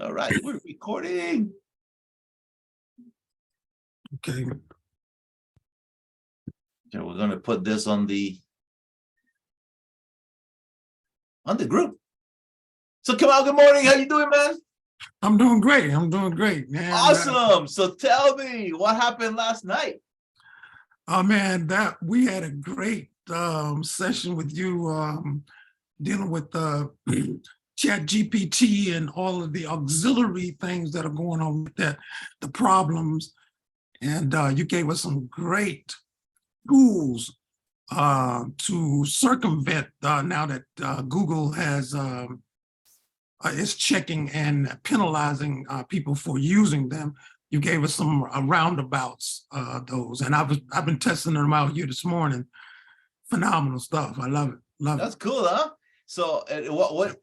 All right, we're recording. Okay. So we're going to put this on the group. So Kamal, good morning. How you doing, man? I'm doing great. I'm doing great, man. Awesome. So tell me what happened last night. Oh man, that we had a great session with you dealing with ChatGPT and all of the auxiliary things that are going on with that, the problems. And you gave us some great tools to circumvent now that Google has is checking and penalizing people for using them. You gave us some roundabouts, those, and I've been testing them out here this morning. Phenomenal stuff. I love it. That's cool, huh? So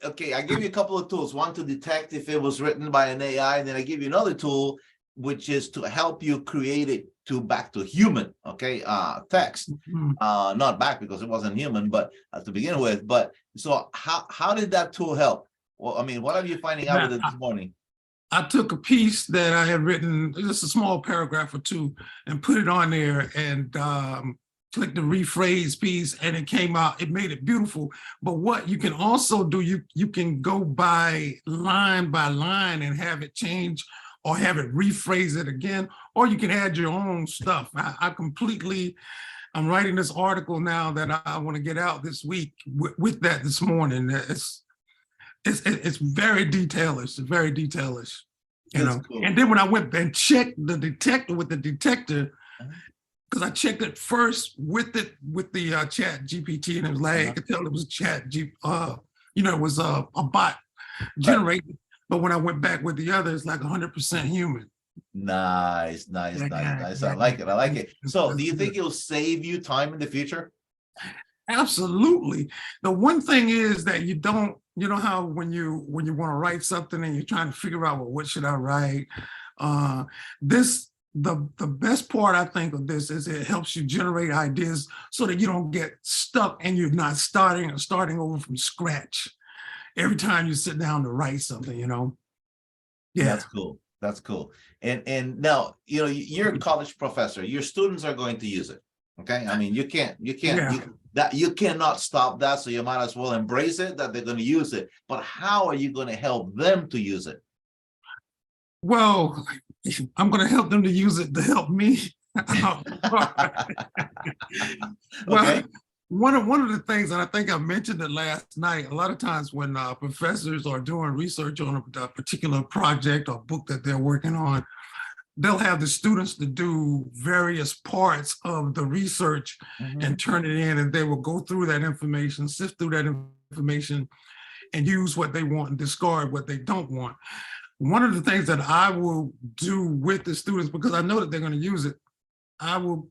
okay, I gave you a couple of tools. One to detect if it was written by an AI, and then I give you another tool, which is to help you create it back to human, okay, text. Not back because it wasn't human, but to begin with. But so how did that tool help? Well, I mean, what are you finding out with it this morning? I took a piece that I had written, just a small paragraph or two, and put it on there and clicked the rephrase piece, and it came out. It made it beautiful. But what you can also do, you can go by line and have it change or have it rephrase it again, or you can add your own stuff. I'm writing this article now that I want to get out this week with that this morning. It's very detailish, very detailish, you know. Cool. And then when I went and checked the detector with the detector, because I checked it first with the ChatGPT, and it was like I could tell it was it was a bot generated. Right. But when I went back with the other, it's like 100% human. Nice. I like it. So do you think it'll save you time in the future? Absolutely. The one thing is that you know how when you want to write something and you're trying to figure out, well, what should I write? The best part, I think, of this is it helps you generate ideas so that you don't get stuck and you're not starting over from scratch every time you sit down to write something, you know? Yeah. That's cool. And now, you know, you're a college professor. Your students are going to use it. Okay. I mean, you cannot stop that. So you might as well embrace it, that they're going to use it. But how are you going to help them to use it? Well, I'm going to help them to use it to help me. Well, okay. One of the things, and I think I mentioned it last night, a lot of times when professors are doing research on a particular project or book that they're working on, they'll have the students to do various parts of the research and turn it in, and they will go through that information, sift through that information, and use what they want and discard what they don't want. One of the things that I will do with the students, because I know that they're going to use it, I will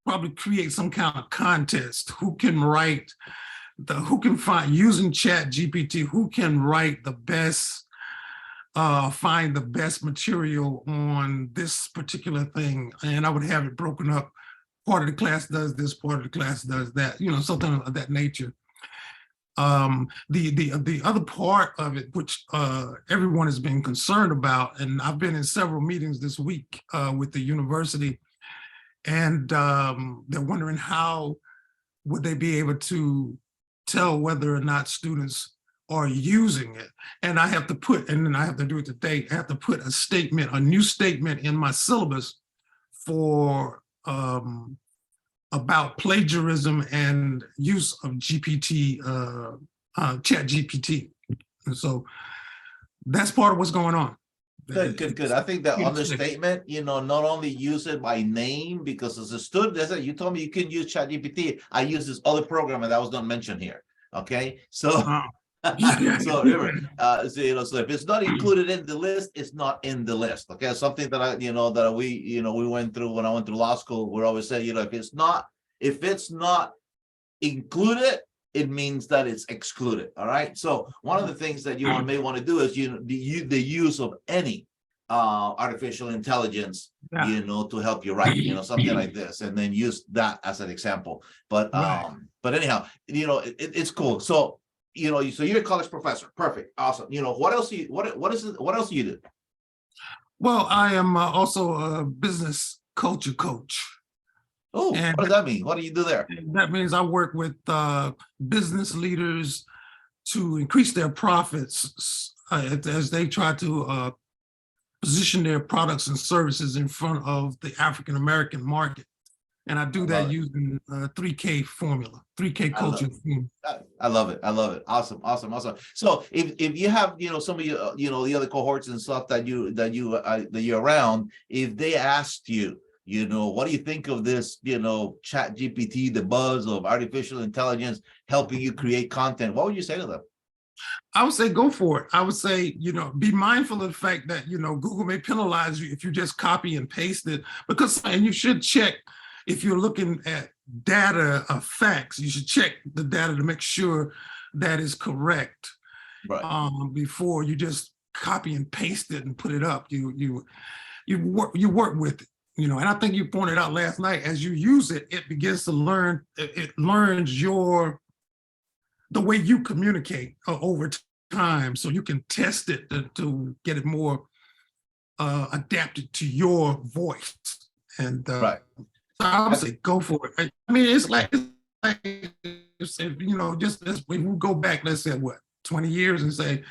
probably create some kind of contest. Who can find, using ChatGPT, who can write the best, find the best material on this particular thing. And I would have it broken up. Part of the class does this, part of the class does that, you know, something of that nature. The other part of it, which everyone has been concerned about, and I've been in several meetings this week with the university, and they're wondering how would they be able to tell whether or not students are using it. And I have to put, and then I have to do it today, I have to put a new statement in my syllabus for about plagiarism and use of ChatGPT. And so that's part of what's going on. Good. I think that understatement, you know, not only use it by name, because as a student, you told me you can use ChatGPT. I use this other program that I was not mentioned here. Okay, so so remember, so if it's not included in the list, it's not in the list. Okay, something that we went through when I went through law school. We always say, you know, if it's not included, it means that it's excluded. All right. So one of the things that you may want to do is the use of any artificial intelligence, you know, to help you write, you know, something like this, and then use that as an example. But anyhow, you know, it's cool. So so you're a college professor. Perfect. Awesome. What else what else do you do? Well, I am also a business culture coach. Oh, And what does that mean? What do you do there? that means I work with business leaders to increase their profits as they try to position their products and services in front of the African American market. And I do that using 3K formula, 3K coaching. I love it. I love it. Awesome. So if you have, some of you, the other cohorts and stuff that you're around, if they asked you, what do you think of this, ChatGPT, the buzz of artificial intelligence helping you create content, what would you say to them? I would say go for it. I would say, be mindful of the fact that, Google may penalize you if you just copy and paste it, and you should check, if you're looking at data of facts, you should check the data to make sure that is correct. Right. Before you just copy and paste it and put it up. You work with it. And I think you pointed out last night, as you use it, it begins to learn, it learns the way you communicate over time, so you can test it to get it more adapted to your voice. And right. So I would say go for it. I mean, it's like just if we go back, let's say 20 years and say,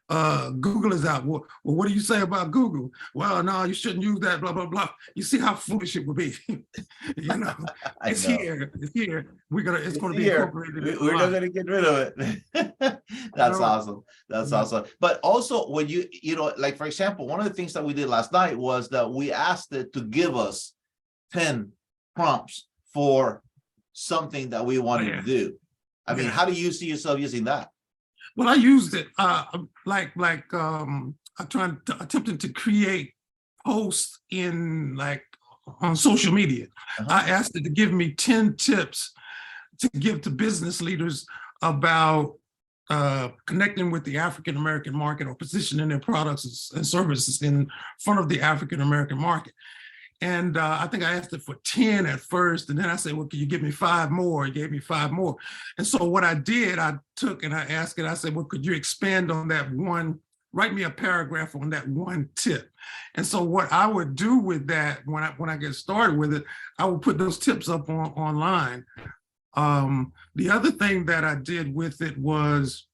Google is out. Well, what do you say about Google? Well, no, you shouldn't use that, blah, blah, blah. You see how foolish it would be. It's here. It's going to be incorporated. We're not going to get rid of it. That's awesome. That's awesome. But also when like, for example, one of the things that we did last night was that we asked it to give us 10 prompts for something that we wanted to do. I mean, how do you see yourself using that? Well, I used it attempting to create posts on social media. I asked it to give me 10 tips to give to business leaders about connecting with the African American market or positioning their products and services in front of the African American market. And I think I asked it for 10 at first, and then I said, well, can you give me 5 more? He gave me 5 more. And so what I did, I took and I asked it, I said, well, could you expand on that one, write me a paragraph on that one tip. And so what I would do with that, when I get started with it, I would put those tips up online. The other thing that I did with it was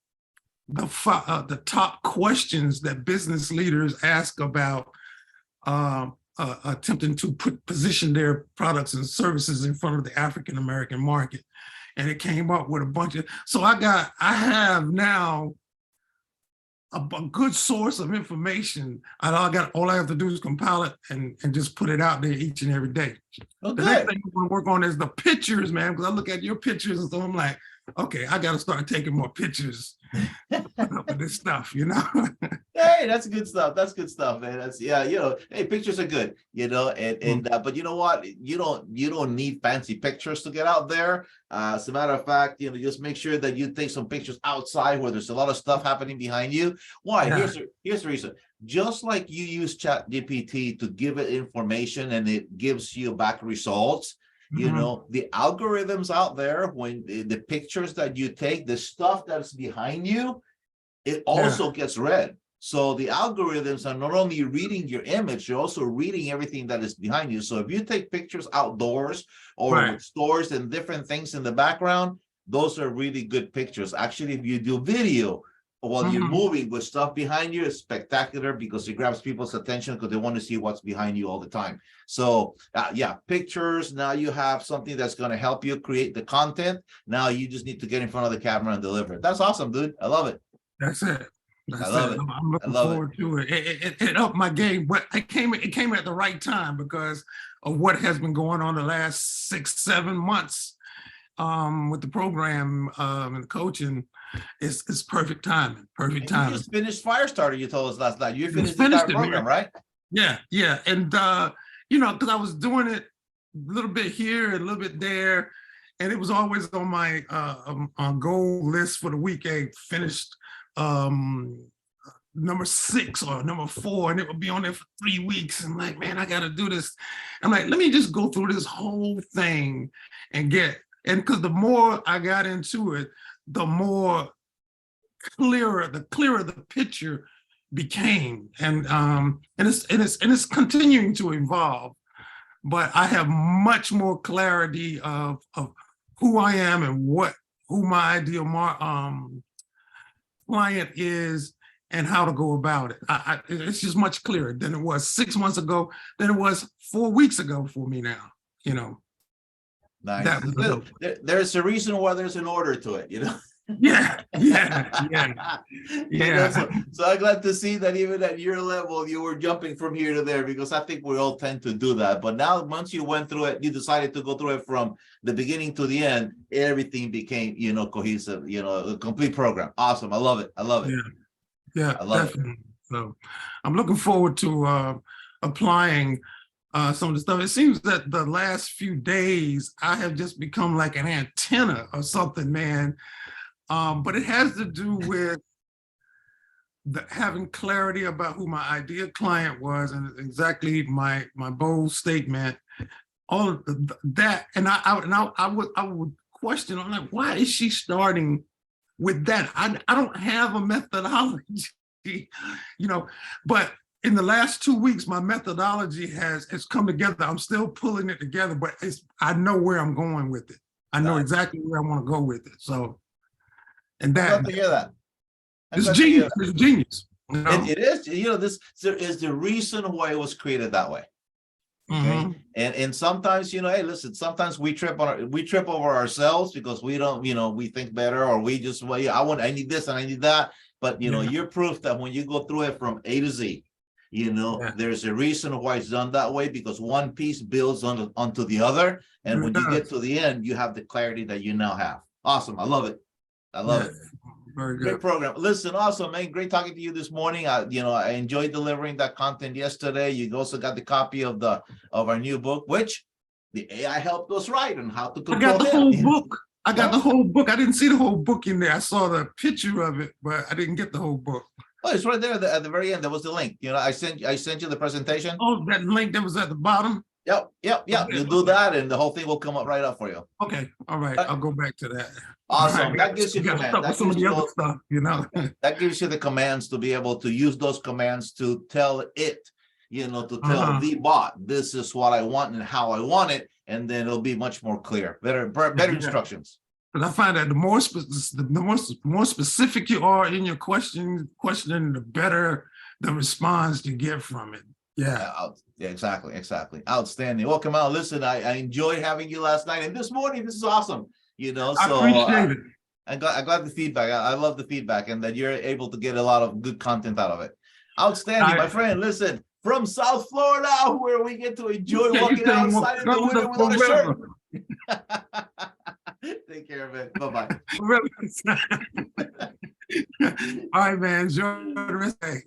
the top questions that business leaders ask about attempting to position their products and services in front of the African American market. And it came up with a bunch of, so I have now a good source of information. All I have to do is compile it and just put it out there each and every day. Okay. The next thing I want to work on is the pictures, man, because I look at your pictures and so I'm like, okay, I got to start taking more pictures of this stuff, Hey, that's good stuff. That's good stuff, man. That's hey, pictures are good, but you know what? You don't need fancy pictures to get out there. As a matter of fact, just make sure that you take some pictures outside where there's a lot of stuff happening behind you. Why? Yeah. Here's the reason. Just like you use ChatGPT to give it information and it gives you back results, the algorithms out there, when the pictures that you take, the stuff that's behind you, it also gets read. So the algorithms are not only reading your image, you're also reading everything that is behind you. So if you take pictures outdoors or with stores and different things in the background, those are really good pictures. Actually, if you do video while you're moving with stuff behind you, it's spectacular because it grabs people's attention because they want to see what's behind you all the time. So pictures. Now you have something that's going to help you create the content. Now you just need to get in front of the camera and deliver it. That's awesome, dude. I love it. That's it. I love it. I'm looking forward to it. It upped my game, but it came at the right time because of what has been going on the last 6-7 months with the program and the coaching. It's perfect timing. Perfect timing. You just finished Firestarter. You told us last night. You finished the entire program, right? Yeah. And because I was doing it a little bit here and a little bit there, and it was always on my goal list for the week. I finished number 6 or number 4, and it would be on there for 3 weeks. I'm like, man, I got to do this. I'm like, let me just go through this whole thing and because the more I got into it, the more the clearer the picture became, and it's continuing to evolve. But I have much more clarity of who I am and who my ideal client is and how to go about it. It's just much clearer than it was 6 months ago, than it was 4 weeks ago for me now, you know. Nice. There's a reason why there's an order to it, you know. Yeah. You know, so I'm glad to see that even at your level, you were jumping from here to there, because I think we all tend to do that. But now, once you went through it, you decided to go through it from the beginning to the end, everything became, you know, cohesive, you know, a complete program. Awesome. I love it. I love it. Yeah, I love definitely. So I'm looking forward to applying some of the stuff. It seems that the last few days, I have just become like an antenna or something, man. But it has to do with having clarity about who my ideal client was, and exactly my bold statement, all of that. And I would question, I'm like, why is she starting with that? I don't have a methodology, you know, but in the last 2 weeks, my methodology has come together. I'm still pulling it together, but I know where I'm going with it. I know exactly where I want to go with it. So, and that, I'm glad to hear that. It's genius. It's genius. You know? It is, you know, this is the reason why it was created that way. Okay. And sometimes, you know, hey, listen, sometimes we trip over ourselves because we don't, you know, we think better, or we just, well, yeah, I need this and I need that. But, you know, you're proof that when you go through it from A to Z, you know, there's a reason why it's done that way, because one piece builds onto the other. And when you get to the end, you have the clarity that you now have. Awesome. I love it. I love it. Very good. Great program. Listen, awesome, man. Great talking to you this morning. You know, I enjoyed delivering that content yesterday. You also got the copy of our new book, which the AI helped us write on how to control. I got the whole book. I got the whole book. I didn't see the whole book in there. I saw the picture of it, but I didn't get the whole book. Oh, it's right there at the very end. There was the link. You know, I sent you the presentation. Oh, that link that was at the bottom. Yep. Okay, you do that, and the whole thing will come up right up for you. Okay. All right. I'll go back to that. Awesome. That gives you command. Some of the other stuff, you know. That gives you the commands to be able to use those commands to tell it, you know, to tell the bot, this is what I want and how I want it, and then it'll be much more clear, better instructions. But I find that the more specific you are in your questioning, the better the response you get from it. Yeah, exactly. Outstanding. Well, Kamal, listen, I enjoyed having you last night, and this morning. This is awesome. You know, so I appreciate it. I got the feedback. I love the feedback, and that you're able to get a lot of good content out of it. Outstanding, my friend. Listen, from South Florida, where we get to enjoy walking outside in the winter without a shirt. Take care of it. Bye-bye. All right, man. Enjoy the rest of the day.